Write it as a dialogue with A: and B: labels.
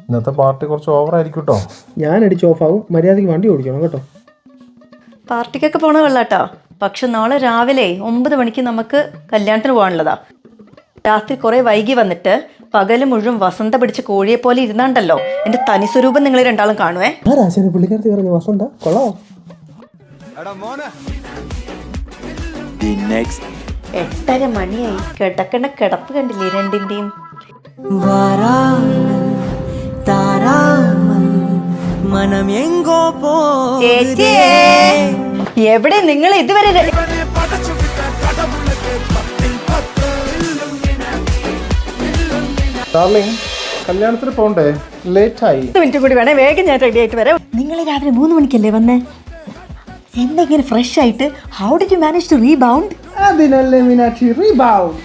A: ഇന്നത്തെ പാർട്ടി കുറച്ച് ഓവറായിരിക്കും കേട്ടോ.
B: ഞാൻ അടിച്ച് ഓഫാവും, മര്യാദയ്ക്ക് വണ്ടി ഓടിക്കണം കേട്ടോ.
C: പാർട്ടിക്കൊക്കെ പോണ കൊള്ളാട്ടോ, പക്ഷെ നാളെ രാവിലെ 9 മണിക്ക് നമുക്ക് കല്യാണത്തിന് പോകാനുള്ളതാ. രാത്രി കുറെ വൈകി വന്നിട്ട് പകല് മുഴുവൻ വസന്ത പിടിച്ച കോഴിയെ പോലെ ഇരുന്നാണ്ടല്ലോ എന്റെ തനി സ്വരൂപം നിങ്ങൾ രണ്ടാളും കാണുവേ.
B: പുള്ളിക്കാരത്തി പറഞ്ഞു വസന്ത കൊള്ളാം.
C: 8:30 മണിയായി, കിടക്കണ കിടപ്പ് കണ്ടില്ലേ രണ്ടിന്റെയും. എവിടെ നിങ്ങൾ ഇതുവരെ
A: ഡാർലിംഗ്, കല്യാണത്തിന് പോണ്ടേ? ലേറ്റായി.
C: 10 മിനിറ്റ് കൂടി വേണേ, വേഗം ഞാൻ റെഡി ആയിട്ട് വരാം. നിങ്ങൾ രാവിലെ 3 മണിക്കല്ലേ വന്നേ? എന്താ ഇങ്ങനെ ഫ്രഷ് ആയിട്ട്? How did you manage to rebound?
B: അതിനല്ലേ മീനാക്ഷി റീബൗണ്ട്.